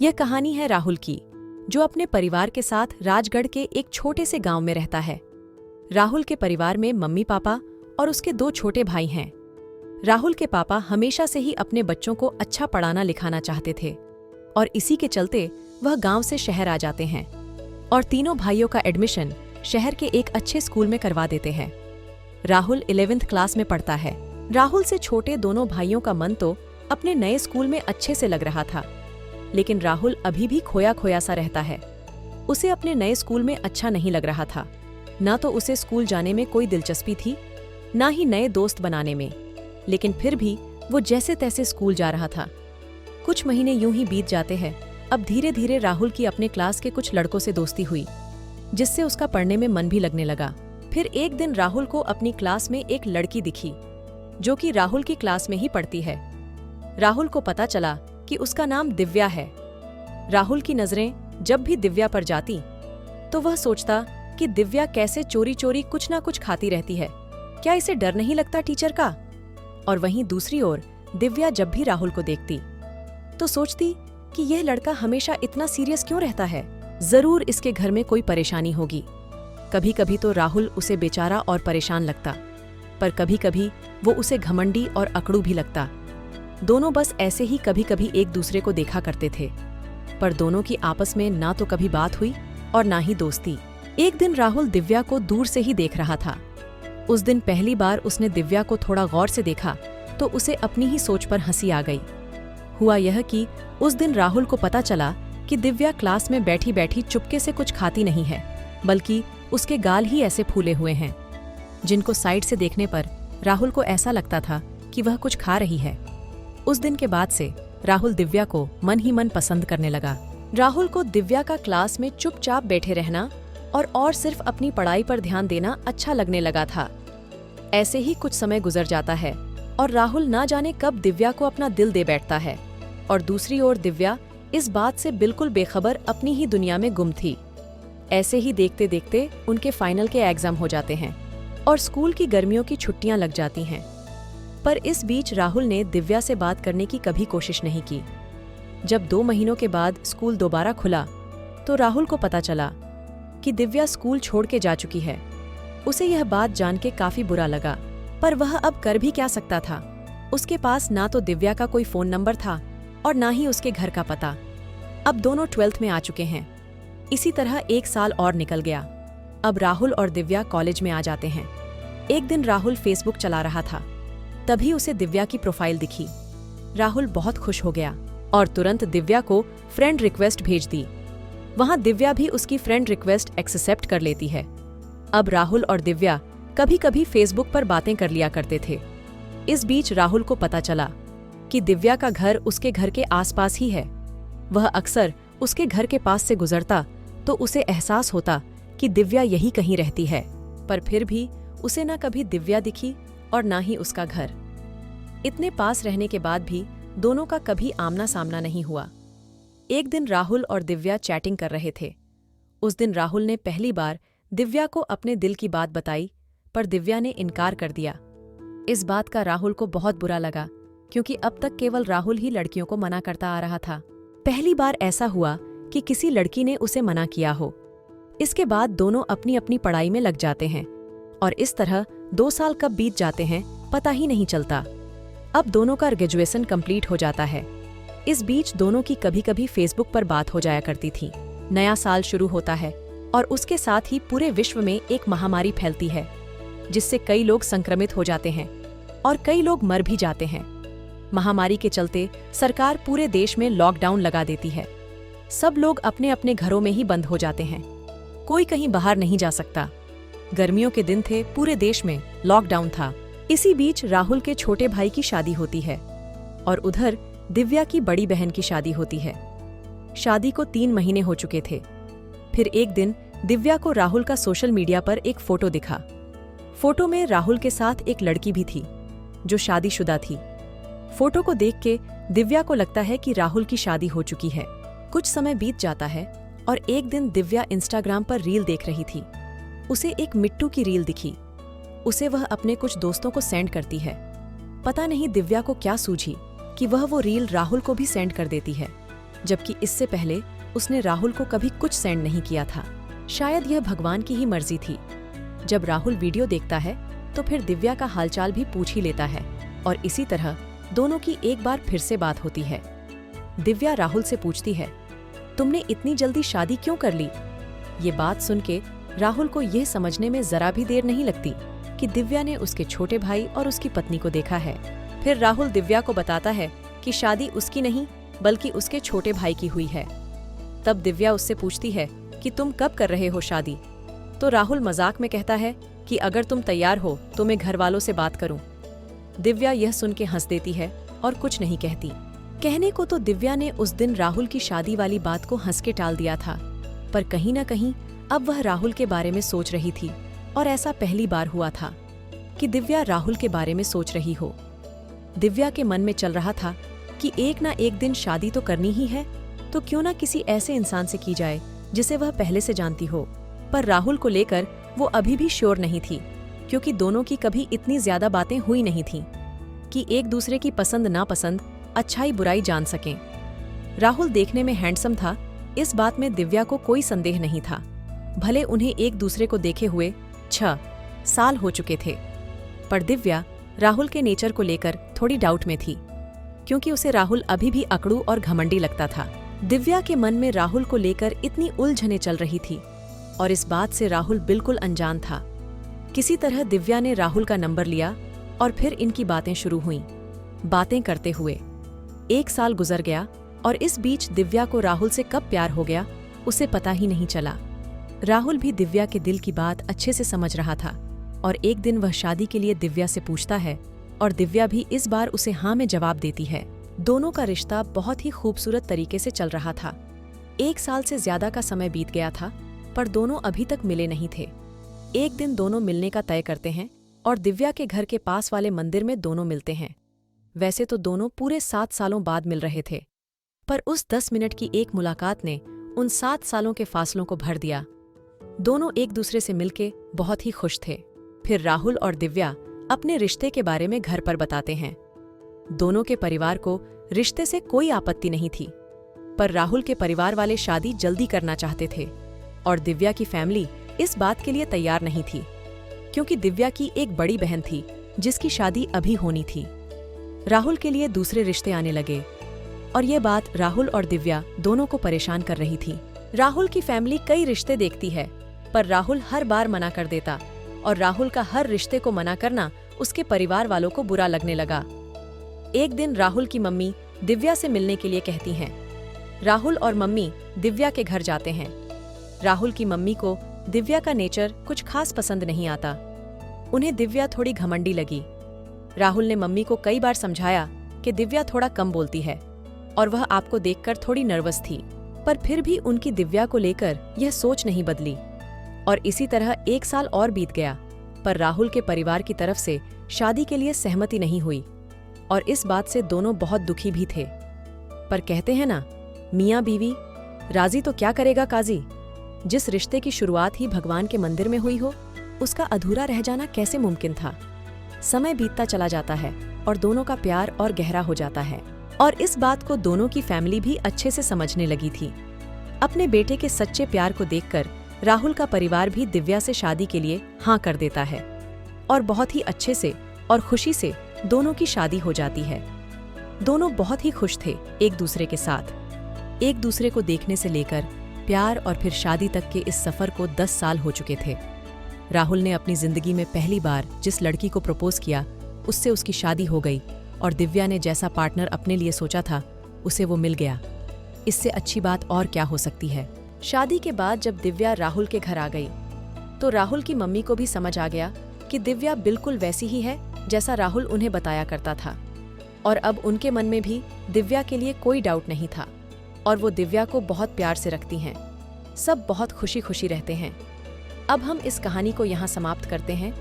यह कहानी है राहुल की, जो अपने परिवार के साथ राजगढ़ के एक छोटे से गांव में रहता है। राहुल के परिवार में मम्मी पापा और उसके 2 छोटे भाई हैं। राहुल के पापा हमेशा से ही अपने बच्चों को अच्छा पढ़ाना लिखाना चाहते थे और इसी के चलते वह गांव से शहर आ जाते हैं और तीनों भाइयों का एडमिशन शहर के एक अच्छे स्कूल में करवा देते हैं। राहुल 11th क्लास में पढ़ता है। राहुल से छोटे दोनों भाइयों का मन तो अपने नए स्कूल में अच्छे से लग रहा था, लेकिन राहुल अभी भी खोया खोया सा रहता है। उसे अपने नए स्कूल में अच्छा नहीं लग रहा था। ना तो उसे स्कूल जाने में कोई दिलचस्पी थी, ना ही नए दोस्त बनाने में, लेकिन फिर भी वो जैसे तैसे स्कूल जा रहा था। कुछ महीने यूं ही बीत जाते हैं। अब धीरे धीरे राहुल की अपने क्लास के कुछ लड़कों से दोस्ती हुई, जिससे उसका पढ़ने में मन भी लगने लगा। फिर एक दिन राहुल को अपनी क्लास में एक लड़की दिखी, जो कि राहुल की क्लास में ही पढ़ती है। राहुल को पता चला कि उसका नाम दिव्या है। राहुल की नजरें जब भी दिव्या पर जाती तो वह सोचता कि दिव्या कैसे चोरी चोरी कुछ ना कुछ खाती रहती है, क्या इसे डर नहीं लगता टीचर का। और वहीं दूसरी ओर दिव्या जब भी राहुल को देखती तो सोचती कि यह लड़का हमेशा इतना सीरियस क्यों रहता है, जरूर इसके घर में कोई परेशानी होगी। कभी कभी तो राहुल उसे बेचारा और परेशान लगता, पर कभी कभी वो उसे घमंडी और अकड़ू भी लगता। दोनों बस ऐसे ही कभी कभी एक दूसरे को देखा करते थे, पर दोनों की आपस में ना तो कभी बात हुई और ना ही दोस्ती। एक दिन राहुल दिव्या को दूर से ही देख रहा था। उस दिन पहली बार उसने दिव्या को थोड़ा गौर से देखा तो उसे अपनी ही सोच पर हंसी आ गई। हुआ यह कि उस दिन राहुल को पता चला कि दिव्या क्लास में बैठी बैठी चुपके से कुछ खाती नहीं है, बल्कि उसके गाल ही ऐसे फूले हुए हैं, जिनको साइड से देखने पर राहुल को ऐसा लगता था कि वह कुछ खा रही है। उस दिन के बाद से राहुल दिव्या को मन ही मन पसंद करने लगा। राहुल को दिव्या का क्लास में चुपचाप बैठे रहना और सिर्फ अपनी पढ़ाई पर ध्यान देना अच्छा लगने लगा था। ऐसे ही कुछ समय गुजर जाता है और राहुल ना जाने कब दिव्या को अपना दिल दे बैठता है, और दूसरी ओर दिव्या इस बात से बिल्कुल बेखबर अपनी ही दुनिया में गुम थी। ऐसे ही देखते देखते उनके फाइनल के एग्जाम हो जाते हैं और स्कूल की गर्मियों की छुट्टियां लग जाती हैं। पर इस बीच राहुल ने दिव्या से बात करने की कभी कोशिश नहीं की। जब 2 महीनों के बाद स्कूल दोबारा खुला तो राहुल को पता चला कि दिव्या स्कूल छोड़ के जा चुकी है। उसे यह बात जान के काफी बुरा लगा, पर वह अब कर भी क्या सकता था। उसके पास ना तो दिव्या का कोई फोन नंबर था और ना ही उसके घर का पता। अब दोनों 12th में आ चुके हैं। इसी तरह 1 साल और निकल गया। अब राहुल और दिव्या कॉलेज में आ जाते हैं। एक दिन राहुल फेसबुक चला रहा था, तभी उसे दिव्या की प्रोफाइल दिखी। राहुल बहुत खुश हो गया और तुरंत दिव्या को फ्रेंड रिक्वेस्ट भेज दी। वहां दिव्या भी उसकी फ्रेंड रिक्वेस्ट एक्सेप्ट कर लेती है। अब राहुल और दिव्या कभी कभी फेसबुक पर बातें कर लिया करते थे। इस बीच राहुल को पता चला कि दिव्या का घर उसके घर के आसपास ही है। वह अक्सर उसके घर के पास से गुजरता तो उसे एहसास होता कि दिव्या यही कहीं रहती है, पर फिर भी उसे न कभी दिव्या दिखी और ना ही उसका घर। इतने पास रहने के बाद भी दोनों का कभी आमना सामना नहीं हुआ। एक दिन राहुल और दिव्या चैटिंग कर रहे थे। उस दिन राहुल ने पहली बार दिव्या को अपने दिल की बात बताई, पर दिव्या ने इनकार कर दिया। इस बात का राहुल को बहुत बुरा लगा, क्योंकि अब तक केवल राहुल ही लड़कियों को मना करता आ रहा था। पहली बार ऐसा हुआ कि किसी लड़की ने उसे मना किया हो। इसके बाद दोनों अपनी अपनी पढ़ाई में लग जाते हैं और इस तरह 2 साल कब बीत जाते हैं पता ही नहीं चलता। अब दोनों का ग्रेजुएशन कंप्लीट हो जाता है। इस बीच दोनों की कभी कभी फेसबुक पर बात हो जाया करती थी। नया साल शुरू होता है और उसके साथ ही पूरे विश्व में एक महामारी फैलती है, जिससे कई लोग संक्रमित हो जाते हैं और कई लोग मर भी जाते हैं। महामारी के चलते सरकार पूरे देश में लॉकडाउन लगा देती है। सब लोग अपने अपने घरों में ही बंद हो जाते हैं। कोई कहीं बाहर नहीं जा सकता। गर्मियों के दिन थे, पूरे देश में लॉकडाउन था। इसी बीच राहुल के छोटे भाई की शादी होती है और उधर दिव्या की बड़ी बहन की शादी होती है। शादी को 3 महीने हो चुके थे। फिर एक दिन दिव्या को राहुल का सोशल मीडिया पर एक फोटो दिखा। फोटो में राहुल के साथ एक लड़की भी थी, जो शादीशुदा थी। फोटो को देख के दिव्या को लगता है कि राहुल की शादी हो चुकी है। कुछ समय बीत जाता है और एक दिन दिव्या इंस्टाग्राम पर रील देख रही थी। उसे एक मिट्टू की रील दिखी। उसे वह अपने कुछ दोस्तों को सेंड करती है। पता नहीं दिव्या को क्या सूझी कि वह वो रील राहुल को भी सेंड कर देती है। जबकि इससे पहले उसने राहुल को कभी कुछ सेंड नहीं किया था। शायद यह भगवान की ही मर्जी थी। जब राहुल वीडियो देखता है तो फिर दिव्या का हालचाल भी पूछ ही लेता है और इसी तरह दोनों की एक बार फिर से बात होती है। दिव्या राहुल से पूछती है, तुमने इतनी जल्दी शादी क्यों कर ली? ये बात सुन के राहुल को यह समझने में जरा भी देर नहीं लगती कि दिव्या ने उसके छोटे भाई और उसकी पत्नी को देखा है। फिर राहुल दिव्या को बताता है कि शादी उसकी नहीं बल्कि उसके छोटे भाई की हुई है। तब दिव्या उससे पूछती है कि तुम कब कर रहे हो शादी? तो राहुल मजाक में कहता है कि अगर तुम तैयार हो तो मैं घर वालों से बात करूं। दिव्या यह सुन के हंस देती है और कुछ नहीं कहती। कहने को तो दिव्या ने उस दिन राहुल की शादी वाली बात को हंस के टाल दिया था, पर कहीं न कहीं अब वह राहुल के बारे में सोच रही थी और ऐसा पहली बार हुआ था कि दिव्या राहुल के बारे में सोच रही हो। दिव्या के मन में चल रहा था कि एक ना एक दिन शादी तो करनी ही है, तो क्यों ना किसी ऐसे इंसान से की जाए जिसे वह पहले से जानती हो। पर राहुल को लेकर वो अभी भी श्योर नहीं थी, क्योंकि दोनों की कभी इतनी ज्यादा बातें हुई नहीं थीं कि एक दूसरे की पसंद नापसंद, अच्छाई बुराई जान सकें। राहुल देखने में हैंडसम था, इस बात में दिव्या को कोई संदेह नहीं था। भले उन्हें एक दूसरे को देखे हुए 6 साल हो चुके थे, पर दिव्या राहुल के नेचर को लेकर थोड़ी डाउट में थी, क्योंकि उसे राहुल अभी भी अकड़ू और घमंडी लगता था। दिव्या के मन में राहुल को लेकर इतनी उलझने चल रही थी और इस बात से राहुल बिल्कुल अनजान था। किसी तरह दिव्या ने राहुल का नंबर लिया और फिर इनकी बातें शुरू हुईं। बातें करते हुए 1 साल गुजर गया और इस बीच दिव्या को राहुल से कब प्यार हो गया उसे पता ही नहीं चला। राहुल भी दिव्या के दिल की बात अच्छे से समझ रहा था और एक दिन वह शादी के लिए दिव्या से पूछता है और दिव्या भी इस बार उसे हाँ में जवाब देती है। दोनों का रिश्ता बहुत ही खूबसूरत तरीके से चल रहा था। 1 साल से ज्यादा का समय बीत गया था, पर दोनों अभी तक मिले नहीं थे। एक दिन दोनों मिलने का तय करते हैं और दिव्या के घर के पास वाले मंदिर में दोनों मिलते हैं। वैसे तो दोनों पूरे 7 सालों बाद मिल रहे थे, पर उस 10 मिनट की एक मुलाकात ने उन 7 सालों के फासलों को भर दिया। दोनों एक दूसरे से मिलके बहुत ही खुश थे। फिर राहुल और दिव्या अपने रिश्ते के बारे में घर पर बताते हैं। दोनों के परिवार को रिश्ते से कोई आपत्ति नहीं थी, पर राहुल के परिवार वाले शादी जल्दी करना चाहते थे और दिव्या की फैमिली इस बात के लिए तैयार नहीं थी, क्योंकि दिव्या की एक बड़ी बहन थी जिसकी शादी अभी होनी थी। राहुल के लिए दूसरे रिश्ते आने लगे और ये बात राहुल और दिव्या दोनों को परेशान कर रही थी। राहुल की फैमिली कई रिश्ते देखती है, पर राहुल हर बार मना कर देता और राहुल का हर रिश्ते को मना करना उसके परिवार वालों को बुरा लगने लगा। एक दिन राहुल की मम्मी दिव्या से मिलने के लिए कहती हैं। राहुल और मम्मी दिव्या के घर जाते हैं। राहुल की मम्मी को दिव्या का नेचर कुछ खास पसंद नहीं आता। उन्हें दिव्या थोड़ी घमंडी लगी। राहुल ने मम्मी को कई बार समझाया कि दिव्या थोड़ा कम बोलती है और वह आपको देखकर थोड़ी नर्वस थी, पर फिर भी उनकी दिव्या को लेकर यह सोच नहीं बदली। और इसी तरह 1 साल और बीत गया, पर राहुल के परिवार की तरफ से शादी के लिए सहमति नहीं हुई और इस बात से दोनों बहुत दुखी भी थे। पर कहते हैं ना, मियाँ बीवी राजी तो क्या करेगा काजी। जिस रिश्ते की शुरुआत ही भगवान के मंदिर में हुई हो, उसका अधूरा रह जाना कैसे मुमकिन था। समय बीतता चला जाता है और दोनों का प्यार और गहरा हो जाता है और इस बात को दोनों की फैमिली भी अच्छे से समझने लगी थी। अपने बेटे के सच्चे प्यार को देखकर राहुल का परिवार भी दिव्या से शादी के लिए हाँ कर देता है और बहुत ही अच्छे से और खुशी से दोनों की शादी हो जाती है। दोनों बहुत ही खुश थे एक दूसरे के साथ। एक दूसरे को देखने से लेकर प्यार और फिर शादी तक के इस सफर को 10 साल हो चुके थे। राहुल ने अपनी जिंदगी में पहली बार जिस लड़की को प्रपोज किया, उससे उसकी शादी हो गई और दिव्या ने जैसा पार्टनर अपने लिए सोचा था उसे वो मिल गया। इससे अच्छी बात और क्या हो सकती है। शादी के बाद जब दिव्या राहुल के घर आ गई तो राहुल की मम्मी को भी समझ आ गया कि दिव्या बिल्कुल वैसी ही है जैसा राहुल उन्हें बताया करता था और अब उनके मन में भी दिव्या के लिए कोई डाउट नहीं था और वो दिव्या को बहुत प्यार से रखती हैं। सब बहुत खुशी खुशी रहते हैं। अब हम इस कहानी को यहाँ समाप्त करते हैं।